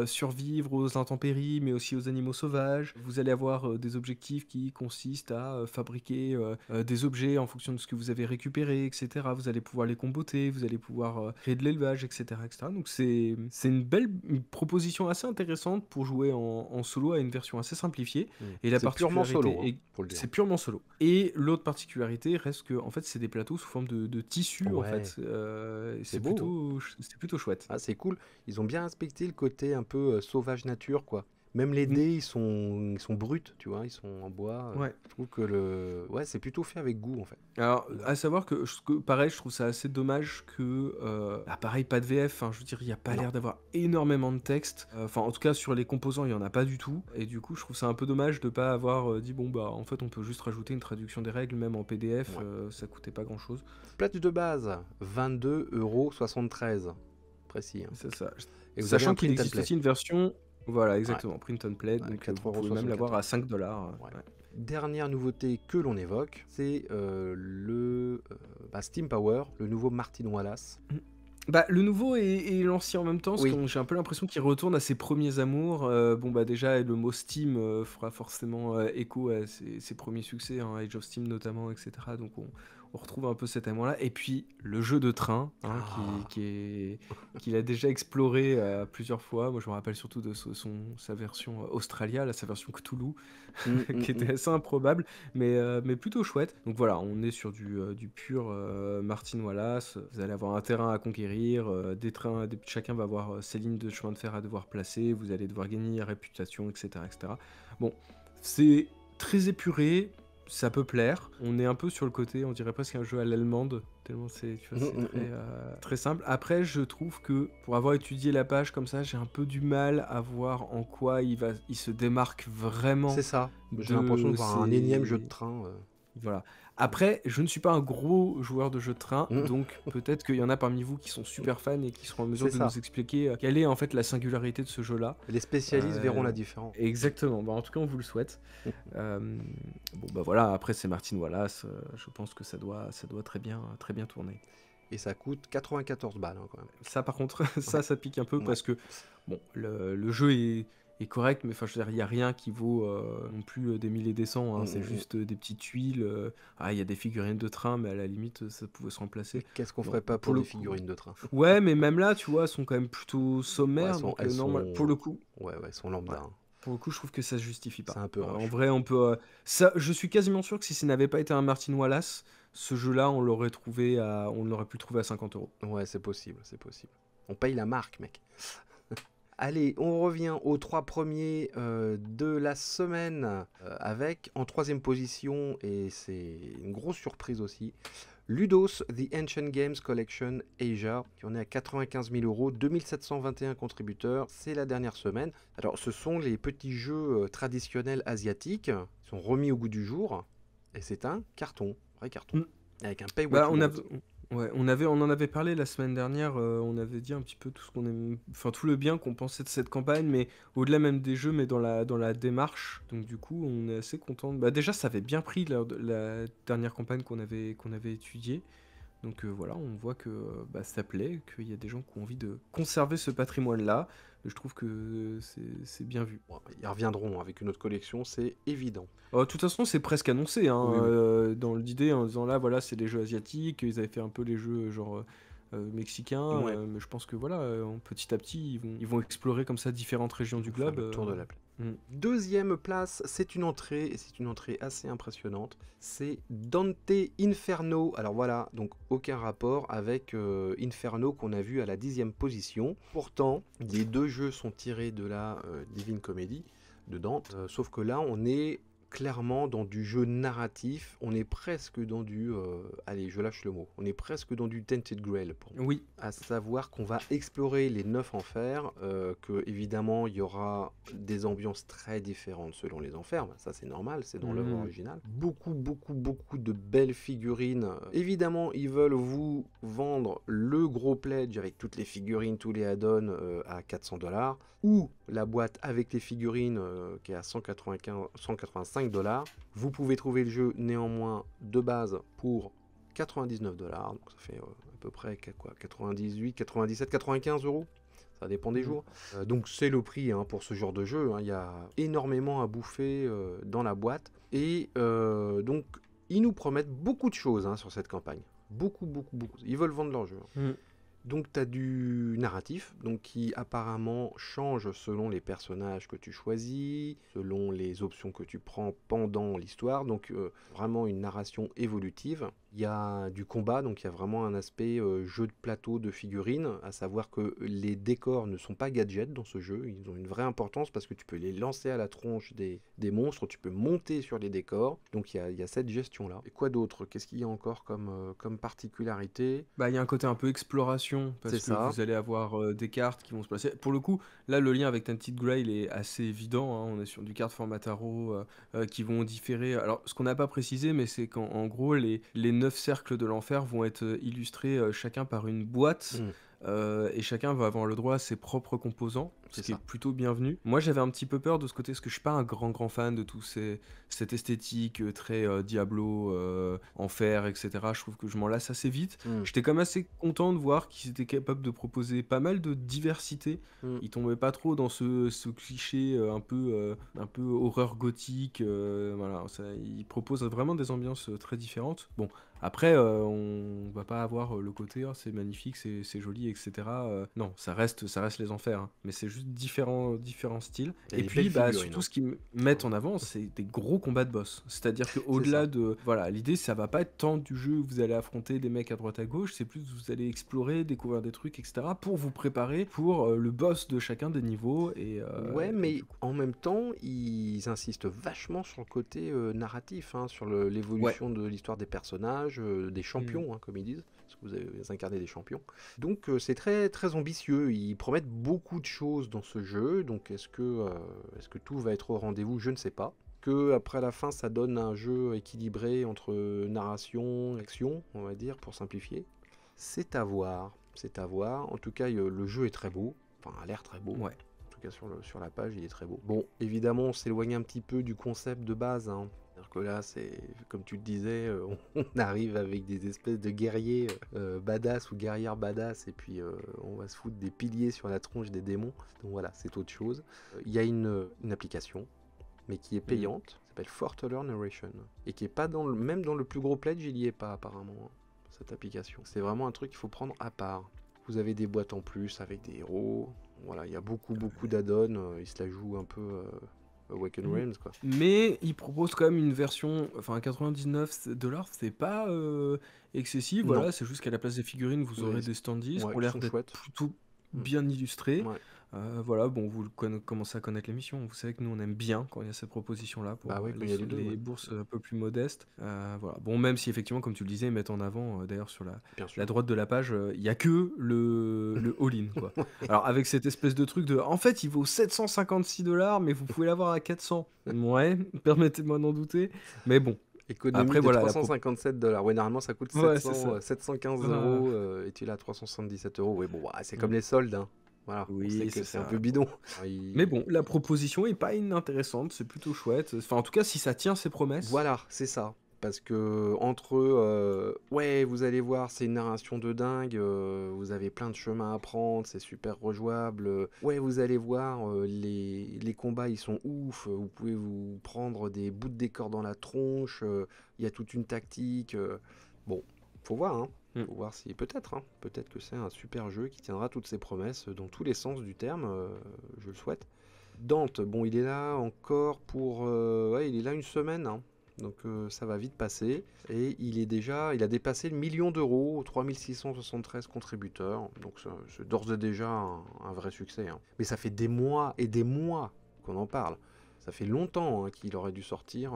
survivre aux intempéries, mais aussi aux animaux sauvages. Vous allez avoir des objectifs qui consistent à fabriquer des objets en fonction de ce que vous avez récupéré, etc. Vous allez pouvoir les comboter, vous allez pouvoir créer de l'élevage, etc., etc. Donc c'est une proposition assez intéressante pour jouer en solo à une version assez simplifiée. Mm. Et la C'est purement solo, particularité hein, est faut le dire. c'est purement solo. Et l'autre particularité reste que en fait c'est des plateaux sous forme de tissu en Ouais, fait. Et c'est c'est beau, hein. plutôt chouette. Ah, c'est cool. Ils ont bien respecté le côté un peu sauvage nature, quoi. Même les Mm. dés, ils sont bruts, tu vois, ils sont en bois. Ouais. Je trouve que ouais, c'est plutôt fait avec goût, en fait. Alors, à savoir pareil, je trouve ça assez dommage que, pareil, pas de VF, hein, je veux dire, il n'y a pas Non. l'air d'avoir énormément de texte. Enfin, en tout cas, sur les composants, il n'y en a pas du tout. Et du coup, je trouve ça un peu dommage de pas avoir dit, bon, bah, en fait, on peut juste rajouter une traduction des règles, même en PDF, Ouais. ça coûtait pas grand-chose. Pledge de base, 22,73 €. Précis, hein. C'est ça. Et vous avez Sachant un qu'il print and existe play. aussi une version, voilà, Ouais, exactement, print and play, ouais, donc vous pouvez même l'avoir à 5 $. Ouais. Dernière nouveauté que l'on évoque, c'est le Steam Power, le nouveau Martin Wallace. Bah, le nouveau et l'ancien en même temps, parce Oui. que j'ai un peu l'impression qu'il retourne à ses premiers amours. Bon, bah, déjà, le mot Steam fera forcément écho à ses premiers succès, hein, Age of Steam notamment, etc. Donc, on retrouve un peu cet amour-là. Et puis, le jeu de train, hein, Ah. qu'il a déjà exploré plusieurs fois. Moi, je me rappelle surtout de sa version Australia, là, sa version Cthulhu, qui était assez improbable, mais plutôt chouette. Donc voilà, on est sur du pur Martin Wallace. Vous allez avoir un terrain à conquérir, des trains, chacun va avoir ses lignes de chemin de fer à devoir placer, vous allez devoir gagner réputation, etc., etc. Bon, c'est très épuré, ça peut plaire. On est un peu sur le côté, on dirait presque un jeu à l'allemande, tellement c'est très simple. Après, je trouve que pour avoir étudié la page comme ça, j'ai un peu du mal à voir en quoi il se démarque vraiment. C'est ça. J'ai l'impression de voir un ses- énième jeu de train. Voilà. Après, je ne suis pas un gros joueur de jeux de train, Mm. donc peut-être qu'il y en a parmi vous qui sont super fans et qui seront en mesure C'est de ça. nous expliquer quelle est en fait la singularité de ce jeu-là. Les spécialistes verront Euh, la différence. Exactement. Bah, en tout cas, on vous le souhaite. Euh, bon, bah voilà. Après, c'est Martin Wallace. Je pense que ça doit très bien tourner. Et ça coûte 94 balles quand même. Ça, par contre, Ouais. ça pique un peu Ouais. parce que bon, le jeu est correct, mais enfin, je veux dire, il n'y a rien qui vaut non plus des milliers des cents. Hein, c'est juste des petites tuiles. Il y a des figurines de train, mais à la limite, ça pouvait se remplacer. Qu'est-ce qu'on Non, ferait pas pour pour le des coup. figurines de train? Ouais, mais même là, tu vois, elles sont quand même plutôt Ouais, sommaires. Donc, elles normal, sont... pour le coup, Ouais, elles sont ouais, lambda. Hein. pour le coup, je trouve que ça se justifie C'est pas. un peu En rush. vrai, on peut. Ça, je suis quasiment sûr que si ça n'avait pas été un Martin Wallace, ce jeu-là, on l'aurait pu le trouver à 50 €. Ouais, c'est possible, c'est possible. On paye la marque, mec. Allez, on revient aux 3 premiers de la semaine avec, en 3e position, et c'est une grosse surprise aussi, Ludos, The Ancient Games Collection Asia, qui en est à 95 000 €, 2721 contributeurs, c'est la dernière semaine. Alors, ce sont les petits jeux traditionnels asiatiques, ils sont remis au goût du jour, et c'est un carton, vrai carton, avec un pay what Bah, you want. on en avait parlé la semaine dernière, on avait dit un petit peu tout ce qu'on aime, enfin tout le bien qu'on pensait de cette campagne, mais au-delà même des jeux, mais dans la démarche. Donc du coup, on est assez content. Bah déjà, ça avait bien pris la dernière campagne qu'on avait étudiée. Donc voilà, on voit que bah, ça plaît, qu'il y a des gens qui ont envie de conserver ce patrimoine-là. Je trouve que c'est bien vu. Bon, ils reviendront avec une autre collection, c'est évident. De toute façon, c'est presque annoncé hein, Oui, oui. dans l'idée en disant là, voilà, c'est des jeux asiatiques, ils avaient fait un peu les jeux genre mexicains, Ouais. mais je pense que voilà, petit à petit, ils vont explorer comme ça différentes régions du Pour faire globe. le tour de la planète. Mm. Deuxième place, c'est une entrée, et c'est une entrée assez impressionnante. C'est Dante Inferno. Alors voilà, donc aucun rapport avec Inferno qu'on a vu à la 10e position. Pourtant, les deux jeux sont tirés de la Divine Comedy de Dante, sauf que là, on est clairement dans du jeu narratif, on est presque dans du... allez, je lâche le mot. On est presque dans du Tainted Grail pour moi. Oui. À savoir qu'on va explorer les 9 enfers, que évidemment il y aura des ambiances très différentes selon les enfers, bah, ça c'est normal, c'est dans l'œuvre originale. Beaucoup de belles figurines. Évidemment, ils veulent vous vendre le gros pledge avec toutes les figurines, tous les add-ons à 400 $, ou la boîte avec les figurines qui est à 185 $. Vous pouvez trouver le jeu néanmoins de base pour 99 $, donc ça fait à peu près quoi, 98, 97, 95 €. Ça dépend des jours. Donc c'est le prix hein, pour ce genre de jeu. Hein. Il y a énormément à bouffer dans la boîte. Et donc ils nous promettent beaucoup de choses hein, sur cette campagne. Beaucoup. Ils veulent vendre leur jeu. Hein. Donc tu as du narratif, donc qui apparemment change selon les personnages que tu choisis, selon les options que tu prends pendant l'histoire, donc vraiment une narration évolutive. Il y a du combat, donc il y a vraiment un aspect jeu de plateau de figurines, à savoir que les décors ne sont pas gadgets dans ce jeu, ils ont une vraie importance parce que tu peux les lancer à la tronche des monstres, tu peux monter sur les décors, donc il y a cette gestion-là. Et quoi d'autre? Qu'est-ce qu'il y a encore comme particularité? Bah, il y a un côté un peu exploration, parce que vous allez avoir des cartes qui vont se placer. Pour le coup, là, le lien avec Tainted Grail est assez évident, hein. On est sur du carte format tarot qui vont différer. Alors, ce qu'on n'a pas précisé, mais c'est qu'en gros, les 9 cercles de l'enfer vont être illustrés chacun par une boîte. Et chacun va avoir le droit à ses propres composants, ce qui est plutôt bienvenu. Moi j'avais un petit peu peur de ce côté, parce que je suis pas un grand fan de tout cette esthétique très Diablo, enfer, etc. Je trouve que je m'en lasse assez vite. J'étais quand même assez content de voir qu'ils étaient capables de proposer pas mal de diversité. Ils tombaient pas trop dans ce cliché un peu horreur gothique. Voilà, ils proposent vraiment des ambiances très différentes. Bon, après, on va pas avoir le côté oh, c'est magnifique, c'est joli, etc. Non, ça reste les enfers, hein. Mais c'est juste différents styles. Et puis, bah, surtout, ce qu'ils mettent en avant, c'est des gros combats de boss. C'est-à-dire qu'au-delà de... Voilà, l'idée, ça va pas être tant du jeu où vous allez affronter des mecs à droite à gauche, c'est plus vous allez explorer, découvrir des trucs, etc. pour vous préparer pour le boss de chacun des niveaux. Ouais, mais en même temps, ils insistent vachement sur le côté narratif, hein, sur l'évolution de l'histoire des personnages, des champions, hein, comme ils disent, parce que vous incarnez des champions. Donc c'est très très ambitieux. Ils promettent beaucoup de choses dans ce jeu. Donc est-ce que tout va être au rendez-vous? Je ne sais pas. que après à la fin ça donne un jeu équilibré entre narration, action, on va dire, pour simplifier? C'est à voir, c'est à voir. En tout cas, le jeu est très beau, enfin a l'air très beau. Ouais. En tout cas sur la page, il est très beau. Bon, évidemment, on s'éloigne un petit peu du concept de base, hein. C'est-à-dire que là, c'est comme tu le disais, on arrive avec des espèces de guerriers badass ou guerrières badass, et puis on va se foutre des piliers sur la tronche des démons. Donc voilà, c'est autre chose. Il y a une application, mais qui est payante, qui s'appelle Forteller Narration, et qui est pas même dans le plus gros pledge, il y est pas apparemment, hein, cette application. C'est vraiment un truc qu'il faut prendre à part. Vous avez des boîtes en plus avec des héros. Voilà, il y a beaucoup d'add-ons. Ils se la jouent un peu Awaken Realms, quoi. Mais il propose quand même une version, enfin $99, c'est pas excessif. Non. Voilà, c'est juste qu'à la place des figurines, vous aurez Ouais, des standees ouais, qui ont ils l'air sont d'être chouettes. plutôt bien illustrés. Ouais. Voilà, bon, vous commencez à connaître l'émission. Vous savez que nous, on aime bien quand il y a cette proposition-là pour Bah oui, quand il y a les deux, ouais. bourses un peu plus modestes. Voilà. Bon, même si effectivement, comme tu le disais, ils mettent en avant, d'ailleurs, sur Bien sûr. la droite de la page, il n'y a que le all-in, quoi. Alors, avec cette espèce de truc de. En fait, il vaut $756, mais vous pouvez l'avoir à 400. Ouais, permettez-moi d'en douter. Mais bon. Économie Après, de voilà, $357. Ouais, normalement ça coûte Ouais, c'est ça. 715 Ah. euros et tu l'as à 377 euros. Ouais, bon, ouais, c'est comme les soldes, hein. Voilà, on Oui, sait que c'est c'est un ça. peu bidon. Mais bon, la proposition est pas inintéressante, c'est plutôt chouette. Enfin, en tout cas, si ça tient ses promesses. Voilà, c'est ça. Parce que entre ouais, vous allez voir, c'est une narration de dingue, vous avez plein de chemins à prendre, c'est super rejouable. Ouais, vous allez voir, les combats ils sont ouf, vous pouvez vous prendre des bouts de décor dans la tronche, il y a toute une tactique. Bon, faut voir, hein. Faut voir si peut-être, hein. Peut-être que c'est un super jeu qui tiendra toutes ses promesses dans tous les sens du terme, je le souhaite. Dante, bon, il est là encore pour, ouais, il est là une semaine, hein. Donc ça va vite passer. Et il a dépassé le million d'euros, 3673 contributeurs. Donc c'est d'ores et déjà un vrai succès, hein. Mais ça fait des mois et des mois qu'on en parle. Ça fait longtemps, hein, qu'il aurait dû sortir.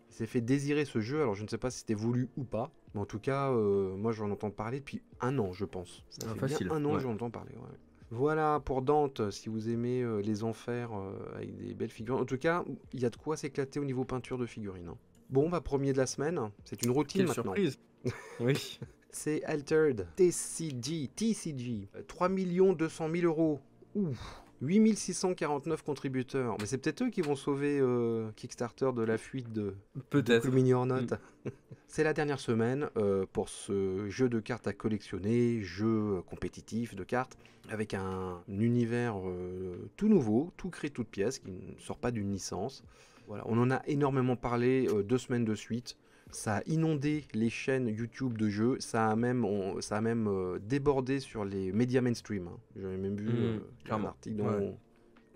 Il s'est fait désirer ce jeu, alors je ne sais pas si c'était voulu ou pas. Mais en tout cas, moi j'en entends parler depuis un an, je pense. Ça fait Facile, bien un an ouais. que j'en entends parler, ouais. Voilà pour Dante, si vous aimez les enfers avec des belles figurines. En tout cas, il y a de quoi s'éclater au niveau peinture de figurines, hein. Bon, bah premier de la semaine, c'est une routine Quelle maintenant. surprise. Oui. C'est Altered TCG, 3 200 000 euros. Ouf. 8649 contributeurs. Mais c'est peut-être eux qui vont sauver Kickstarter de la fuite de Peut-être. Mini or Not. C'est la dernière semaine pour ce jeu de cartes à collectionner, jeu compétitif de cartes, avec un univers tout nouveau, tout créé toute pièce, qui ne sort pas d'une licence. Voilà, on en a énormément parlé 2 semaines de suite. Ça a inondé les chaînes YouTube de jeux. Ça a même débordé sur les médias mainstream, hein. J'avais même vu un article dans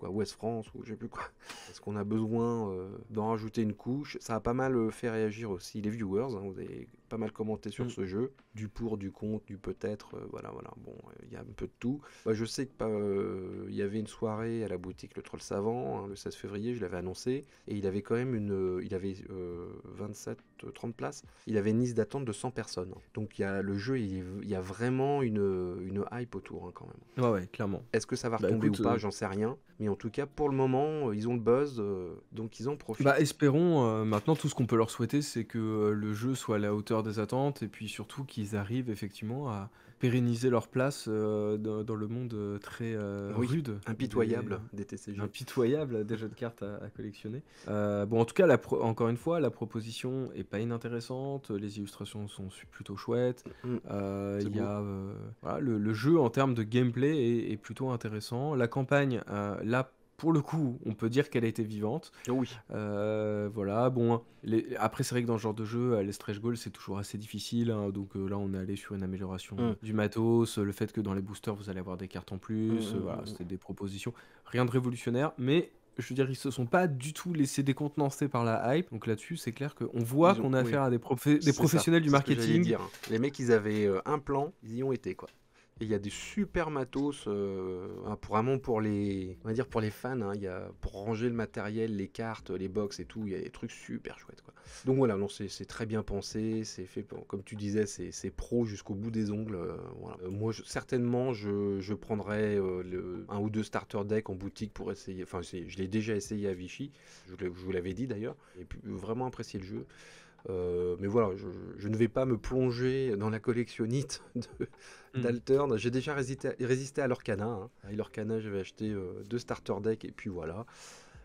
Ouest France ou je sais plus quoi. Est-ce qu'on a besoin d'en rajouter une couche? Ça a pas mal fait réagir aussi les viewers, hein. Vous avez pas mal commenté sur ce jeu. Du pour, du contre, du peut-être. Voilà. Bon, il y a un peu de tout. Je sais que il y avait une soirée à la boutique Le Troll Savant, hein, le 16 février, je l'avais annoncé. Et il avait quand même 27-30 places. Il avait une liste d'attente de 100 personnes. Donc le jeu, il y a vraiment une hype autour, hein, quand même. Ouais, clairement. Est-ce que ça va retomber ou pas? J'en sais rien. Mais en tout cas, pour le moment, ils ont le buzz, donc ils en profitent. Espérons, maintenant tout ce qu'on peut leur souhaiter, c'est que le jeu soit à la hauteur des attentes et puis surtout qu'ils arrivent effectivement à pérenniser leur place dans le monde très rude. Impitoyable des TCG. Impitoyable des jeux de cartes à collectionner. Bon, en tout cas, encore une fois, la proposition est pas inintéressante, les illustrations sont plutôt chouettes. Il y a voilà, le jeu en termes de gameplay est plutôt intéressant. La campagne, là, pour le coup, on peut dire qu'elle a été vivante. Oh oui. Voilà, bon, après c'est vrai que dans ce genre de jeu, les stretch goals c'est toujours assez difficile, hein, donc là on est allé sur une amélioration du matos, le fait que dans les boosters vous allez avoir des cartes en plus, voilà, c'était des propositions, rien de révolutionnaire, mais je veux dire, ils se sont pas du tout laissés décontenancer par la hype, donc là-dessus c'est clair qu'on voit qu'on a affaire à des professionnels du marketing. Dire. Les mecs, ils avaient un plan, ils y ont été, quoi. Et il y a des super matos vraiment pour les, on va dire pour les fans, hein. Il y a pour ranger le matériel, les cartes, les box et tout, il y a des trucs super chouettes, quoi. Donc voilà, non, c'est très bien pensé, c'est fait, comme tu disais, c'est pro jusqu'au bout des ongles. Voilà. Moi, certainement, je prendrais un ou deux starter deck en boutique pour essayer. Enfin, je l'ai déjà essayé à Vichy, je vous l'avais dit d'ailleurs, et puis vraiment apprécié le jeu. Mais voilà, je ne vais pas me plonger dans la collectionnite Hmm. d'Altern. J'ai déjà résisté à l'Orcana. Hein. À l'Orcana, j'avais acheté deux starter decks et puis voilà.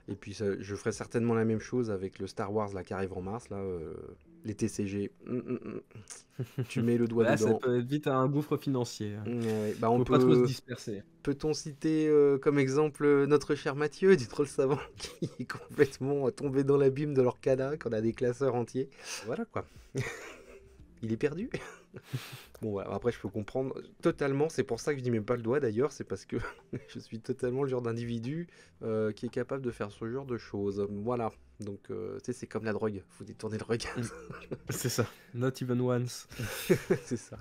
Et puis je ferai certainement la même chose avec le Star Wars là, qui arrive en mars, là, les TCG. Tu mets le doigt Ouais, ça dedans. peut être vite un gouffre financier, hein. Ouais, bah Faut pas trop se disperser. peut-on citer comme exemple notre cher Mathieu du Troll Savant qui est complètement tombé dans l'abîme de l'Orcana, qu'on a des classeurs entiers. Voilà quoi. Il est perdu. Bon, voilà, après, je peux comprendre totalement. C'est pour ça que je n'y mets pas le doigt d'ailleurs. C'est parce que je suis totalement le genre d'individu qui est capable de faire ce genre de choses. Voilà. Donc, tu sais, c'est comme la drogue. Faut détourner le regard. Mm. C'est ça. Not even once. C'est ça.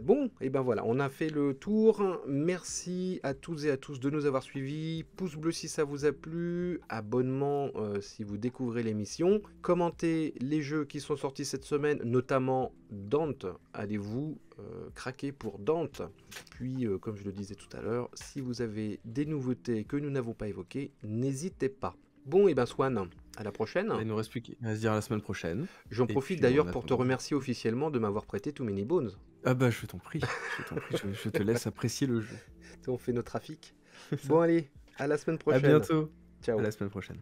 Bon, et ben voilà, on a fait le tour. Merci à toutes et à tous de nous avoir suivis. Pouce bleu si ça vous a plu. Abonnement si vous découvrez l'émission. Commentez les jeux qui sont sortis cette semaine, notamment Dante. Allez-vous craquer pour Dante. Puis, comme je le disais tout à l'heure, si vous avez des nouveautés que nous n'avons pas évoquées, n'hésitez pas. Bon, et ben Swan, à la prochaine. Il nous reste plus qu'à se dire à la semaine prochaine. J'en Et profite puis, d'ailleurs en pour te attendant- remercier officiellement de m'avoir prêté Too Many Bones. Ah bah je t'en prie, je te laisse apprécier le jeu. On fait nos trafics. Bon allez, à la semaine prochaine. À bientôt. Ciao. À la semaine prochaine.